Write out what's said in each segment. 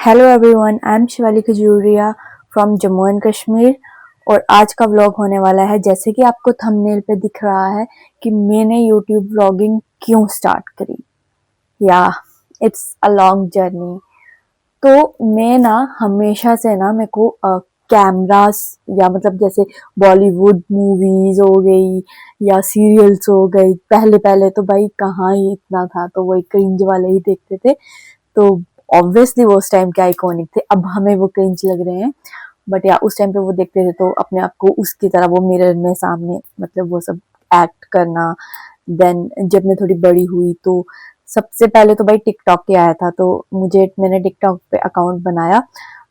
Hello everyone, I am Shivali Khajuria from Jammu and Kashmir. और आज का व्लॉग होने वाला है, जैसे कि आपको थंबनेल पे दिख रहा है, कि मैंने यूट्यूब व्लॉगिंग क्यों स्टार्ट करी। या इट्स अ लॉन्ग जर्नी। तो मैं ना हमेशा से ना मेरे को कैमरास या मतलब जैसे बॉलीवुड मूवीज हो गई या सीरियल्स हो गई, पहले पहले तो भाई कहाँ ही इतना था, तो वही क्रिंज वाले ही देखते थे। तो ऑब्वियसली वो उस टाइम के आइकॉनिक थे, अब हमें वो क्रिंज लग रहे हैं, बट या उस टाइम पे वो देखते थे तो अपने आप को उसकी तरह वो मिरर में सामने मतलब वो सब एक्ट करना। देन जब मैं थोड़ी बड़ी हुई तो सबसे पहले तो भाई टिकटॉक के आया था, तो मैंने टिकटॉक पे अकाउंट बनाया।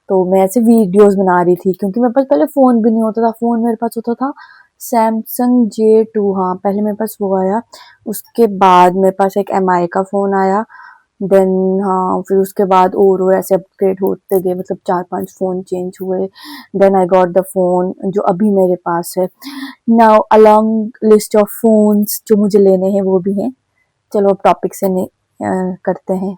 तो मैं ऐसे वीडियोस बना रही थी, क्योंकि मेरे पास पहले फोन भी नहीं होता था। फोन मेरे पास होता था सैमसंग J2, हाँ पहले मेरे पास वो आया। उसके बाद मेरे पास एक MI का फोन आया। देन हाँ, फिर उसके बाद और ऐसे अपग्रेड होते गए, मतलब 4-5 फोन चेंज हुए। Then I got the phone जो अभी मेरे पास है। Now a long list of phones जो मुझे लेने हैं वो भी हैं। चलो अब टॉपिक से नहीं करते हैं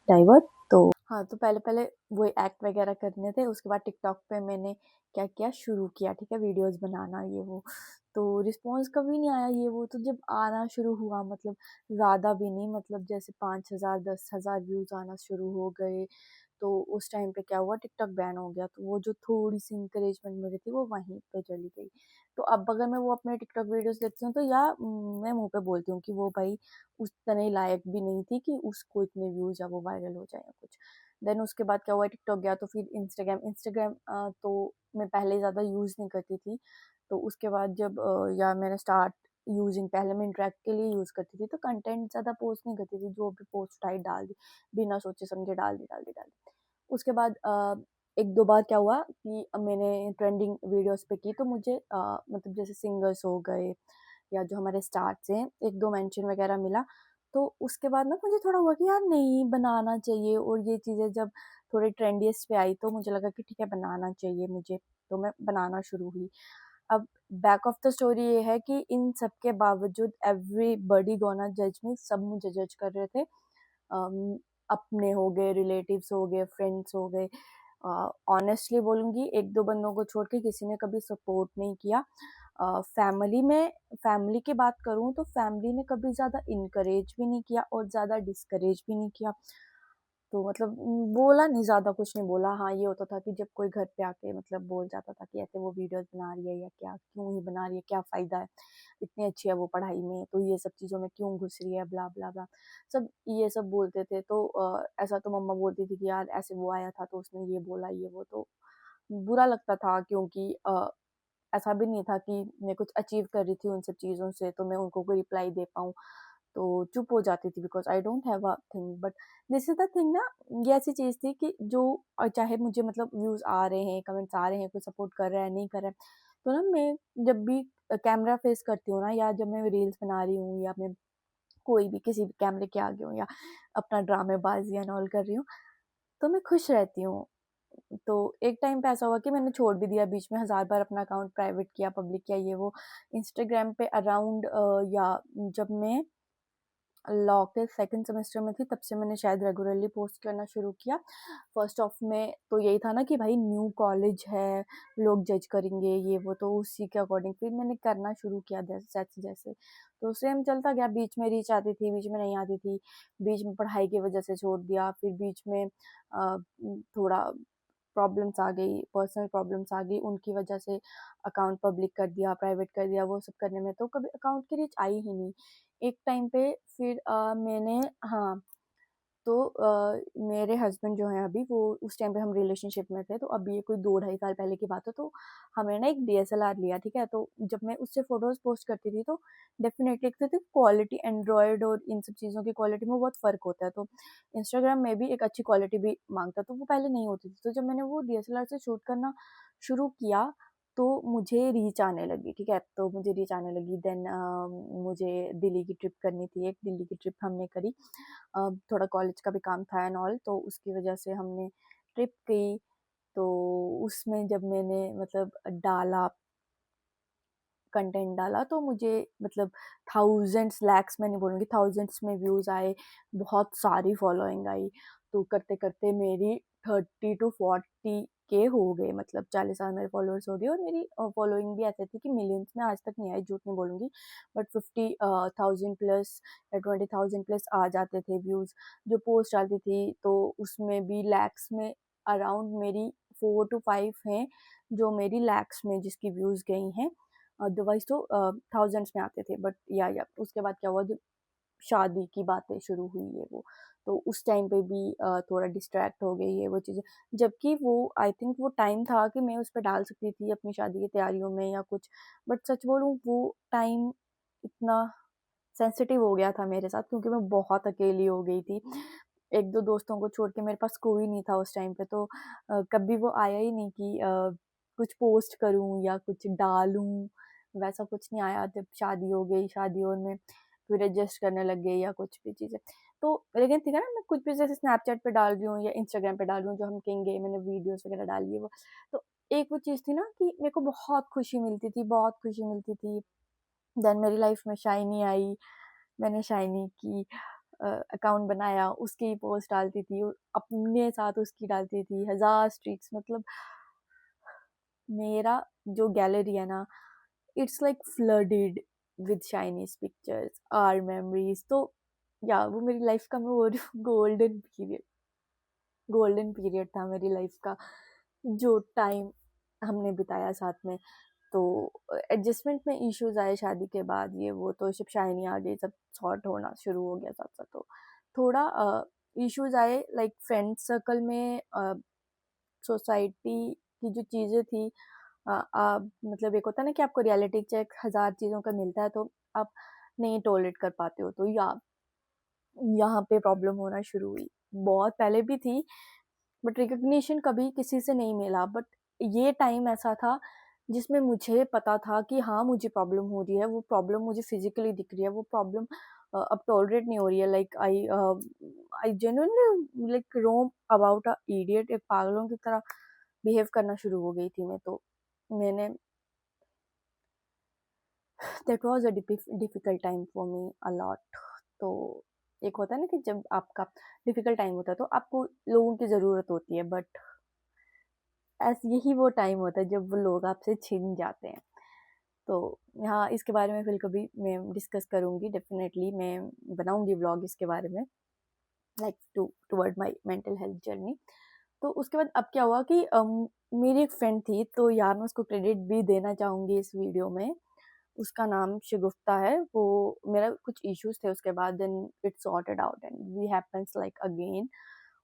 डाइवर्ट। तो हाँ, तो पहले पहले वो एक्ट वगैरह करने थे, उसके बाद टिकटॉक पे मैंने क्या किया, शुरू किया, ठीक है, वीडियोस बनाना ये वो। तो रिस्पॉन्स कभी नहीं आया ये वो, तो जब आना शुरू हुआ, मतलब ज़्यादा भी नहीं, मतलब जैसे 5,000 10,000 व्यूज़ आना शुरू हो गए। तो उस टाइम पे क्या हुआ, टिकटॉक बैन हो गया, तो वो जो थोड़ी सी इंकरेजमेंट मेरी थी वो वहीं पे चली गई। तो अब अगर मैं वो अपने टिकटॉक वीडियोस देखती हूँ तो या मैं मुंह पे बोलती हूँ कि वो भाई उतने लायक भी नहीं थी कि उसको इतने व्यूज या वो वायरल हो जाए या कुछ। देन उसके बाद क्या हुआ, टिकटॉक गया तो फिर इंस्टाग्राम। इंस्टाग्राम तो मैं पहले ज़्यादा यूज़ नहीं करती थी। तो उसके बाद जब या मैंने स्टार्ट यूजिंग, पहले मैं इंटरेक्ट के लिए यूज़ करती थी, तो कंटेंट ज़्यादा पोस्ट नहीं करती थी, जो भी पोस्ट उठाई डाल दी, बिना सोचे समझे डाल दी। उसके बाद एक दो बार क्या हुआ कि मैंने ट्रेंडिंग वीडियोस पे की, तो मुझे मतलब जैसे सिंगर्स हो गए या जो हमारे स्टार्स हैं, एक दो मेंशन वगैरह मिला। तो उसके बाद ना मुझे थोड़ा हुआ कि यार नहीं, बनाना चाहिए। और ये चीज़ें जब थोड़े ट्रेंडियस्ट पे आई तो मुझे लगा कि ठीक है, बनाना चाहिए मुझे। तो मैं बनाना शुरू हुई। अब बैक ऑफ द स्टोरी ये है कि इन सब के बावजूद एवरीबॉडी गोना जज मी, सब मुझे जज कर रहे थे। अम, अपने हो गए, रिलेटिव्स हो गए, फ्रेंड्स हो गए। ऑनेस्टली बोलूँगी, एक दो बंदों को छोड़ के किसी ने कभी सपोर्ट नहीं किया। फैमिली में, फैमिली की बात करूँ तो फैमिली ने कभी ज़्यादा इनकरेज भी नहीं किया और ज़्यादा डिस्करेज भी नहीं किया। तो मतलब बोला नहीं, ज़्यादा कुछ नहीं बोला। हाँ, ये होता था कि जब कोई घर पे आके मतलब बोल जाता था कि ऐसे वो वीडियोस बना रही है या क्या, क्यों ही बना रही है, क्या फ़ायदा है, इतनी अच्छी है वो पढ़ाई में, तो ये सब चीज़ों में क्यों घुस रही है, ब्ला ब्ला ब्ला, सब ये सब बोलते थे। तो ऐसा तो मम्मा बोलती थी कि यार ऐसे वो आया था तो उसने ये बोला ये वो। तो बुरा लगता था, क्योंकि ऐसा भी नहीं था कि मैं कुछ अचीव कर रही थी उन सब चीज़ों से तो मैं उनको कोई रिप्लाई दे पाऊँ। तो चुप हो जाती थी, because I don't have a thing. But this is the thing ना, ये ऐसी चीज़ थी कि जो चाहे मुझे मतलब व्यूज़ आ रहे हैं, कमेंट्स आ रहे हैं, कोई सपोर्ट कर रहा है, नहीं कर रहा है, तो ना मैं जब भी कैमरा फेस करती हूँ ना, या जब मैं रील्स बना रही हूँ, या मैं कोई भी किसी भी कैमरे के आगे हूँ, या अपना ड्रामेबाज़ी एंड ऑल कर रही हूँ, तो मैं खुश रहती हूँ। तो एक टाइम पे ऐसा हुआ कि मैंने छोड़ भी दिया बीच में, 1000 बार अपना अकाउंट प्राइवेट किया, पब्लिक किया, ये वो। इंस्टाग्राम पे अराउंड या जब मैं लॉ के सेकंड सेमेस्टर में थी, तब से मैंने शायद रेगुलरली पोस्ट करना शुरू किया। फर्स्ट ऑफ में तो यही था ना कि भाई न्यू कॉलेज है, लोग जज करेंगे ये वो, तो उसी के अकॉर्डिंग फिर मैंने करना शुरू किया जैसे जैसे। तो सेम चलता गया, बीच में रीच आती थी, बीच में नहीं आती थी, बीच में पढ़ाई की वजह से छोड़ दिया, फिर बीच में थोड़ा प्रॉब्लम्स आ गई, पर्सनल प्रॉब्लम्स आ गई, उनकी वजह से अकाउंट पब्लिक कर दिया, प्राइवेट कर दिया। वो सब करने में तो कभी अकाउंट की रीच आई ही नहीं। एक टाइम पे फिर मैंने, हाँ, तो मेरे हस्बैंड जो हैं अभी, वो उस टाइम पे हम रिलेशनशिप में थे, तो अभी ये कोई 2 ढाई साल पहले की बात है। तो हमें ना एक DSLR लिया, ठीक है। तो जब मैं उससे फ़ोटोज़ पोस्ट करती थी तो डेफ़िनेटली एक तो थी क्वालिटी, एंड्रॉयड और इन सब चीज़ों की क्वालिटी में बहुत फ़र्क होता है। तो इंस्टाग्राम में भी एक अच्छी क्वालिटी भी माँगता है, तो वो पहले नहीं होती थी। तो जब मैंने वो DSLR से शूट करना शुरू किया तो मुझे रीच आने लगी, ठीक है। तो मुझे रीच आने लगी। देन मुझे दिल्ली की ट्रिप करनी थी, एक दिल्ली की ट्रिप हमने करी। थोड़ा कॉलेज का भी काम था एंड ऑल, तो उसकी वजह से हमने ट्रिप की। तो उसमें जब मैंने मतलब डाला, कंटेंट डाला, तो मुझे मतलब थाउजेंड्स, लैक्स में नहीं बोलूँगी, थाउजेंड्स में व्यूज़ आए, बहुत सारी फॉलोइंग आई। तो करते करते मेरी 30 to 40 के हो गए, मतलब 40 साल मेरे फॉलोअर्स हो गए। और मेरी फॉलोइंग भी ऐसे थी कि मिलियंस में आज तक नहीं आई, झूठ नहीं बोलूँगी, बट 50,000 प्लस या 20,000 प्लस आ जाते थे व्यूज़। जो पोस्ट आती थी तो उसमें भी लैक्स में अराउंड मेरी 4 to 5 हैं जो मेरी लैक्स में जिसकी व्यूज़ गई हैं, अदरवाइज तो थाउजेंड्स में आते थे। बट या उसके बाद क्या हुआ, जब शादी की बातें शुरू हुई है वो, तो उस टाइम पे भी थोड़ा डिस्ट्रैक्ट हो गई है वो चीज़ें। जबकि वो आई थिंक वो टाइम था कि मैं उस पे डाल सकती थी अपनी शादी की तैयारियों में या कुछ, बट सच बोलूँ वो टाइम इतना सेंसिटिव हो गया था मेरे साथ क्योंकि मैं बहुत अकेली हो गई थी। 1-2 दोस्तों को छोड़ के मेरे पास कोई नहीं था उस टाइम पे, तो कभी वो आया ही नहीं कि कुछ पोस्ट करूँ या कुछ डालूँ, वैसा कुछ नहीं आया। जब शादी हो गई, शादियों में फिर एडजस्ट करने लग गए या कुछ भी चीज़ें। तो लेकिन ठीक है ना, मैं कुछ भी जैसे स्नैपचैट पे डाल रही हूँ या इंस्टाग्राम पे डाल रही हूँ, जो हम कहेंगे मैंने वीडियोज़ वगैरह डाली है वो। तो एक वो चीज़ थी ना कि मेरे को बहुत खुशी मिलती थी, बहुत खुशी मिलती थी। देन मेरी लाइफ में शाइनी आई, मैंने शाइनी की अकाउंट बनाया, उसकी पोस्ट डालती थी, अपने साथ उसकी डालती थी, 1000 स्ट्रीक्स, मतलब मेरा जो गैलरी है ना, it's like flooded with shinies pictures, our memories. तो या वो मेरी लाइफ का मैं वो गोल्डन पीरियड, गोल्डन पीरियड था मेरी लाइफ का, जो टाइम हमने बिताया साथ में। तो एडजस्टमेंट में इश्यूज आए शादी के बाद, ये वो, तो जब शाइनी आ गई सब सॉर्ट होना शुरू हो गया साथ साथ। तो थोड़ा इश्यूज आए लाइक फ्रेंड सर्कल में, सोसाइटी की जो चीज़ें थी, मतलब एक होता है ना कि आपको रियलिटी चेक 1000 चीज़ों का मिलता है तो आप नहीं टॉलरेट कर पाते हो, तो या यहाँ पे प्रॉब्लम होना शुरू हुई। बहुत पहले भी थी बट रिकग्निशन कभी किसी से नहीं मिला। बट ये टाइम ऐसा था जिसमें मुझे पता था कि हाँ मुझे प्रॉब्लम हो रही है, वो प्रॉब्लम मुझे फिजिकली दिख रही है, वो प्रॉब्लम अब टॉलरेट नहीं हो रही है। Like I genuinely like roam about a idiot, एक पागलों की तरह बिहेव करना शुरू हो गई थी मैं। तो मैंने, that was a difficult time for me a lot. तो एक होता है ना कि जब आपका डिफिकल्ट टाइम होता है तो आपको लोगों की ज़रूरत होती है, बट ऐस यही वो टाइम होता है जब वो लोग आपसे छिन जाते हैं। तो हाँ, इसके बारे में फिर कभी मैं डिस्कस करूँगी, डेफिनेटली मैं बनाऊँगी व्लॉग इसके बारे में, like toward my mental health journey. तो उसके बाद अब क्या हुआ कि मेरी एक फ्रेंड थी, तो यार मैं उसको क्रेडिट भी देना चाहूँगी इस वीडियो में। उसका नाम शगुफ्ता है। वो, मेरा कुछ इश्यूज थे उसके बाद, then it sorted out and we happens like again.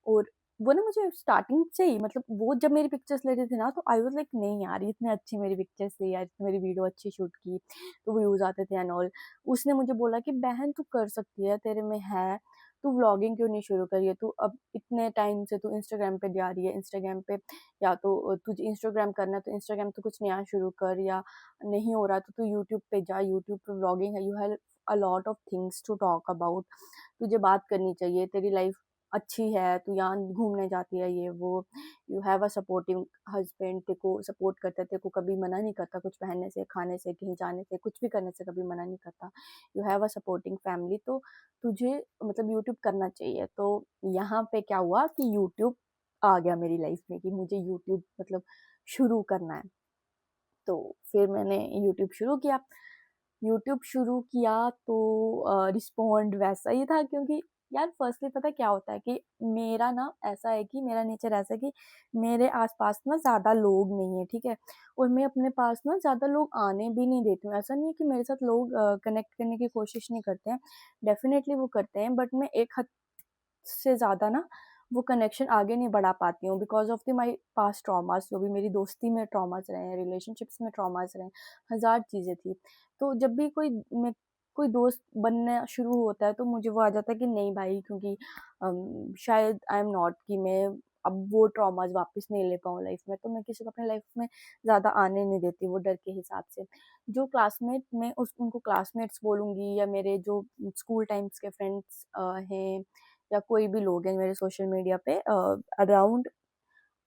और वो ना मुझे स्टार्टिंग से ही, मतलब वो जब मेरी पिक्चर्स ले रही थी ना, तो आई वाज लाइक नहीं यार इतने अच्छी मेरी पिक्चर्स थी यार, इतनी मेरी वीडियो अच्छी शूट की, तो व्यूज आते थे एंड ऑल। उसने मुझे बोला कि बहन तू कर सकती है, तेरे में है, तू व्लॉगिंग क्यों नहीं शुरू करी है, तू अब इतने टाइम से तू इंस्टाग्राम पे जा रही है, इंस्टाग्राम पे या तो तुझे इंस्टाग्राम करना है तो इंस्टाग्राम तो कुछ नया शुरू कर, या नहीं हो रहा तो तू यूट्यूब पे जा, यूट्यूब पे व्लॉगिंग है, you have a lot of things to talk about, तुझे बात करनी चाहिए, तेरी लाइफ अच्छी है, तू यहाँ घूमने जाती है, ये वो, you have a supporting husband, तेरे को सपोर्ट करता है, तेरे को कभी मना नहीं करता कुछ पहनने से, खाने से, कहीं जाने से, कुछ भी करने से कभी मना नहीं करता, you have a supporting family, तो तुझे मतलब यूट्यूब करना चाहिए। तो यहाँ पे क्या हुआ कि यूट्यूब आ गया मेरी लाइफ में कि मुझे यूट्यूब मतलब शुरू करना है। तो फिर मैंने यूट्यूब शुरू किया। यूट्यूब शुरू किया तो रिस्पॉन्ड वैसा ही था, क्योंकि यार फर्स्टली पता क्या होता है कि मेरा ना ऐसा है कि मेरा नेचर ऐसा है कि मेरे आसपास ना ज़्यादा लोग नहीं है, ठीक है, और मैं अपने पास ना ज़्यादा लोग आने भी नहीं देती हूँ। ऐसा नहीं है कि मेरे साथ लोग कनेक्ट करने की कोशिश नहीं करते हैं, डेफिनेटली वो करते हैं, बट मैं एक हद से ज़्यादा ना वो कनेक्शन आगे नहीं बढ़ा पाती हूँ because of the my past traumas, जो भी मेरी दोस्ती में ट्रॉमास रहे हैं, रिलेशनशिप्स में ट्रॉमास रहे हैं, हज़ार चीज़ें थी। तो जब भी कोई दोस्त बनना शुरू होता है तो मुझे वो आ जाता है कि नहीं भाई, क्योंकि शायद आई एम नॉट कि मैं अब वो ट्रॉमास वापस नहीं ले पाऊँ लाइफ में, तो मैं किसी को अपने लाइफ में ज़्यादा आने नहीं देती वो डर के हिसाब से। जो क्लासमेट, मैं उनको क्लासमेट्स बोलूँगी, या मेरे जो स्कूल टाइम्स के फ्रेंड्स हैं, या कोई भी लोग हैं मेरे सोशल मीडिया पे अराउंड,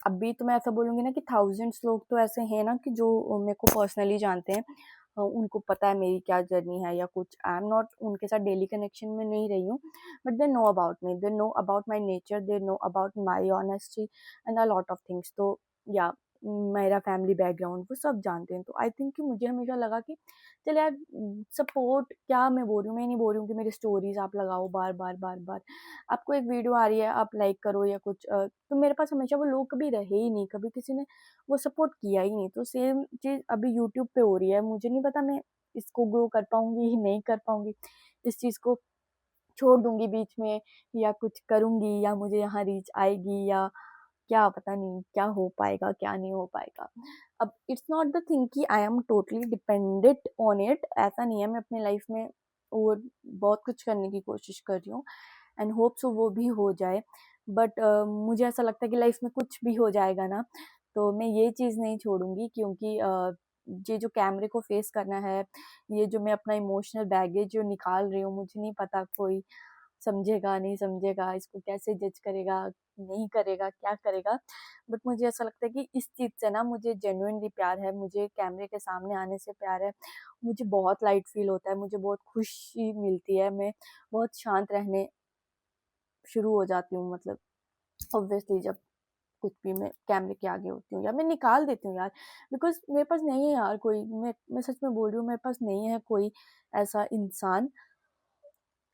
अभी तो मैं ऐसा बोलूँगी ना कि थाउजेंड्स लोग तो ऐसे हैं ना कि जो मेरे को पर्सनली जानते हैं। उनको पता है मेरी क्या जर्नी है या कुछ। आई एम नॉट उनके साथ डेली कनेक्शन में नहीं रही हूँ, but they know about me, they know about my nature, they know about my honesty and a lot of things. तो या मेरा फैमिली बैकग्राउंड वो सब जानते हैं। तो आई थिंक कि मुझे हमेशा लगा कि चल यार, सपोर्ट क्या मैं बोल रही हूँ, मैं नहीं बोल रही हूँ कि मेरी स्टोरीज आप लगाओ बार बार बार बार। आपको एक वीडियो आ रही है आप लाइक करो या कुछ, तो मेरे पास हमेशा वो लोग कभी रहे ही नहीं, कभी किसी ने वो सपोर्ट किया ही नहीं। तो सेम चीज अभी यूट्यूब पे हो रही है। मुझे नहीं पता मैं इसको ग्रो कर पाऊंगी नहीं कर पाऊंगी, इस चीज को छोड़ दूंगी बीच में या कुछ करूंगी, या मुझे यहाँ रीच आएगी, या क्या पता नहीं क्या हो पाएगा क्या नहीं हो पाएगा। अब इट्स नॉट द थिंग कि I am totally dependent on it, ऐसा नहीं है। मैं अपनी लाइफ में और बहुत कुछ करने की कोशिश कर रही हूँ एंड होप सो वो भी हो जाए। बट मुझे ऐसा लगता है कि लाइफ में कुछ भी हो जाएगा ना, तो मैं ये चीज़ नहीं छोड़ूंगी, क्योंकि ये जो कैमरे को फेस करना है, ये जो मैं अपना इमोशनल बैगेज जो निकाल रही हूँ, मुझे नहीं पता कोई समझेगा नहीं समझेगा, इसको कैसे जज करेगा नहीं करेगा क्या करेगा। बट मुझे ऐसा लगता है कि इस चीज़ से ना मुझे जेन्युइनली प्यार है, मुझे कैमरे के सामने आने से प्यार है। मुझे बहुत लाइट फील होता है, मुझे बहुत खुशी मिलती है, मैं बहुत शांत रहने शुरू हो जाती हूँ। मतलब ऑब्वियसली जब कुछ भी मैं कैमरे के आगे होती हूँ, या मैं निकाल देती हूँ यार, बिकॉज मेरे पास नहीं है यार कोई, मैं सच में बोल रही हूँ, मेरे पास नहीं है कोई ऐसा इंसान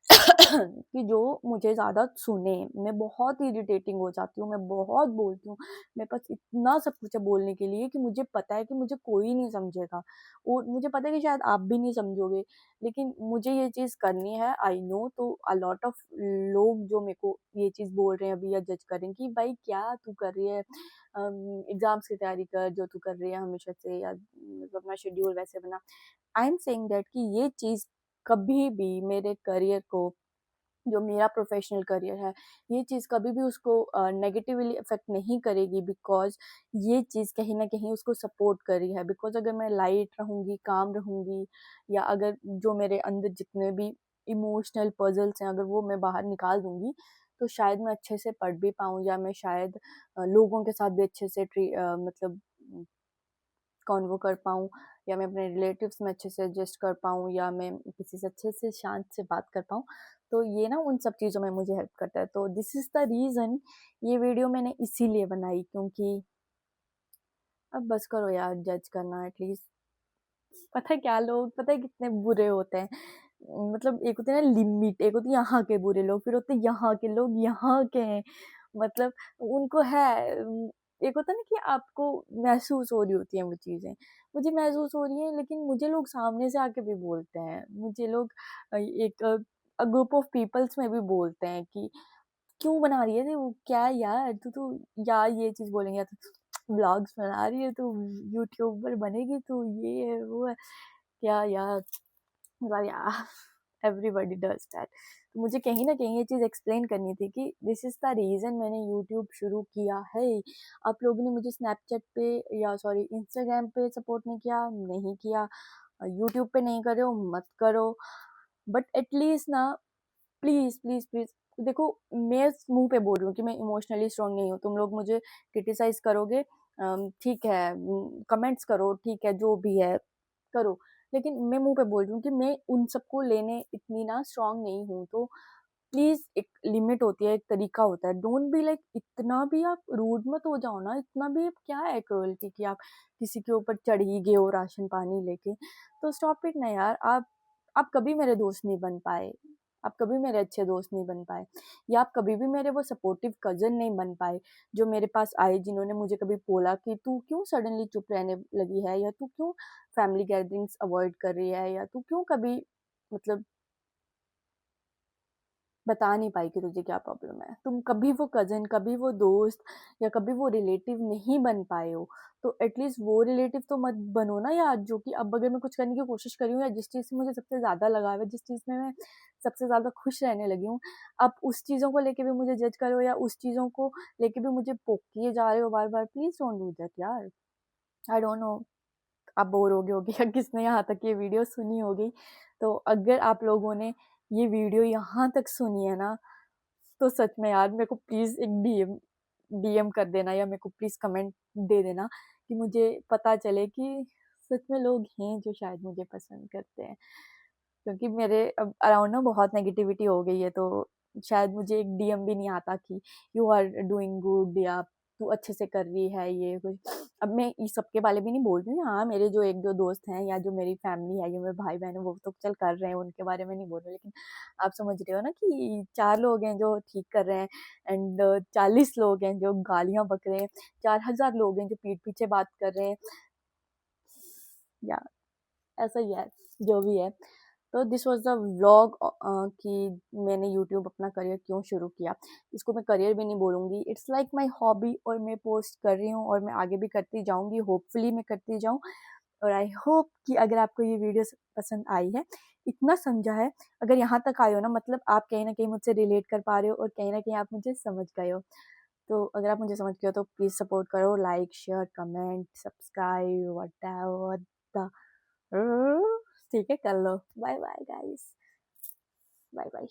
कि जो मुझे ज़्यादा सुने। मैं बहुत इरिटेटिंग हो जाती हूँ, मैं बहुत बोलती हूँ, मेरे पास इतना सब कुछ है बोलने के लिए कि मुझे पता है कि मुझे कोई नहीं समझेगा, और मुझे पता है कि शायद आप भी नहीं समझोगे, लेकिन मुझे ये चीज़ करनी है। आई नो, तो अ लॉट ऑफ लोग जो मेरे को ये चीज़ बोल रहे हैं अभी या जज कर रहे हैं कि भाई क्या तू कर रही है, एग्जाम्स की तैयारी कर जो तू कर रही है हमेशा से, या मतलब अपना शेड्यूल वैसे बना। आई एम सेइंग दैट कि ये चीज़ कभी भी मेरे करियर को, जो मेरा प्रोफेशनल करियर है, ये चीज़ कभी भी उसको नेगेटिवली अफेक्ट नहीं करेगी, बिकॉज ये चीज़ कहीं ना कहीं उसको सपोर्ट कर रही है। बिकॉज अगर मैं लाइट रहूँगी, काम रहूँगी, या अगर जो मेरे अंदर जितने भी इमोशनल पजल्स हैं अगर वो मैं बाहर निकाल दूंगी, तो शायद मैं अच्छे से पढ़ भी पाऊँ, या मैं शायद लोगों के साथ भी अच्छे से मतलब कॉन्वो कर पाऊँ, या मैं अपने रिलेटिव्स में अच्छे से एडजस्ट कर पाऊँ, या मैं किसी से अच्छे से शांत से बात कर पाऊँ। तो ये ना उन सब चीज़ों में मुझे हेल्प करता है। तो दिस इज़ द रीज़न ये वीडियो मैंने इसीलिए बनाई, क्योंकि अब बस करो यार जज करना एटलीस्ट। पता है क्या, लोग पता है कितने बुरे होते हैं, मतलब एक होते हैं ना लिमिट, एक होती है यहाँ के बुरे लोग, फिर होते हैं यहाँ के लोग यहाँ के हैं, मतलब उनको है। एक होता है ना कि आपको महसूस हो रही होती है वो चीज़ें, मुझे महसूस हो रही है, लेकिन मुझे लोग सामने से आके भी बोलते हैं, मुझे लोग एक ग्रुप ऑफ पीपल्स में भी बोलते हैं कि क्यों बना रही है तू, क्या यार तू यार ये चीज़ बोलेंगे, या तो ब्लॉग्स बना रही है तू, यूट्यूबर बनेगी तू, ये है वो है, क्या यार, मतलब यार एवरीबॉडी डज दैट। तो मुझे कहीं ना कहीं ये चीज़ एक्सप्लेन करनी थी कि दिस इज़ द रीज़न मैंने यूट्यूब शुरू किया है। आप लोगों ने मुझे स्नैपचैट पे या सॉरी इंस्टाग्राम पे सपोर्ट नहीं किया, नहीं किया, यूट्यूब पे नहीं कर रहे हो मत करो, बट एटलीस्ट ना प्लीज़ प्लीज़ प्लीज़ देखो, मैं मुंह पे बोल रही हूँ कि मैं इमोशनली स्ट्रांग नहीं हूँ। तुम लोग मुझे क्रिटिसाइज करोगे, ठीक है, कमेंट्स करो, ठीक है, जो भी है करो, लेकिन मैं मुंह पे बोल रही हूँ कि मैं उन सबको लेने इतनी ना स्ट्रांग नहीं हूँ। तो प्लीज एक लिमिट होती है, एक तरीका होता है, डोंट बी लाइक इतना भी आप रूड मत हो जाओ ना, इतना भी क्या है क्रोअल्टी कि आप किसी के ऊपर चढ़ ही गए हो राशन पानी लेके। तो स्टॉप इट ना यार। आप कभी मेरे दोस्त नहीं बन पाए, आप कभी मेरे अच्छे दोस्त नहीं बन पाए, या आप कभी भी मेरे वो सपोर्टिव कजन नहीं बन पाए जो मेरे पास आए, जिन्होंने मुझे कभी बोला कि तू क्यों सडनली चुप रहने लगी है, या तू क्यों फैमिली गैदरिंग्स अवॉइड कर रही है, या तू क्यों कभी मतलब बता नहीं पाई कि तुझे क्या प्रॉब्लम है। तुम कभी वो कजन, कभी वो दोस्त, या कभी वो रिलेटिव नहीं बन पाए हो, तो एटलीस्ट वो रिलेटिव तो मत बनो ना यार, जो कि अब अगर मैं कुछ करने की कोशिश कर रही हूँ, या जिस चीज़ से मुझे सबसे ज़्यादा लगाव है, जिस चीज़ में मैं सबसे ज़्यादा खुश रहने लगी हूँ, आप उस चीज़ों को लेके भी मुझे जज करो, या उस चीज़ों को लेके भी मुझे पोकिए जा रहे हो बार बार। प्लीज डोंट डू दैट यार। आई डोंट नो, आप बोर हो गए होगे या किसने यहाँ तक ये वीडियो सुनी होगी। तो अगर आप लोगों ने ये वीडियो यहाँ तक सुनी है ना, तो सच में यार मेरे को प्लीज़ एक डीएम कर देना, या मेरे को प्लीज़ कमेंट दे देना कि मुझे पता चले कि सच में लोग हैं जो शायद मुझे पसंद करते हैं, क्योंकि मेरे अराउंड ना बहुत नेगेटिविटी हो गई है, तो शायद मुझे एक डीएम भी नहीं आता कि यू आर डूइंग गुड या तू अच्छे से कर रही है ये कुछ। अब मैं इस सबके बारे में नहीं बोल रही हूँ, हाँ मेरे जो एक दो दोस्त हैं या जो मेरी फैमिली है, जो मेरे भाई बहन है, वो तो चल कर रहे हैं, उनके बारे में नहीं बोल रही, लेकिन आप समझ रहे हो ना कि 4 लोग हैं जो ठीक कर रहे हैं एंड 40 लोग हैं जो गालियाँ बक रहे हैं, 4000 लोग हैं जो पीठ पीछे बात कर रहे हैं, या ऐसा ही है, जो भी है। तो दिस वाज द व्लॉग कि मैंने यूट्यूब अपना करियर क्यों शुरू किया। इसको मैं करियर भी नहीं बोलूँगी, इट्स लाइक माय हॉबी, और मैं पोस्ट कर रही हूँ और मैं आगे भी करती जाऊँगी, होपफुली मैं करती जाऊँ। और आई होप कि अगर आपको ये वीडियो पसंद आई है, इतना समझा है, अगर यहाँ तक आए हो ना, मतलब आप कहीं न कहीं मुझसे रिलेट कर पा रहे हो और कहीं न कहीं आप मुझे समझ गए हो। तो अगर आप मुझे समझ गए हो तो प्लीज़ सपोर्ट करो, like, share, comment, subscribe, whatever the ठीक है, कर लो। Bye bye guys, bye bye.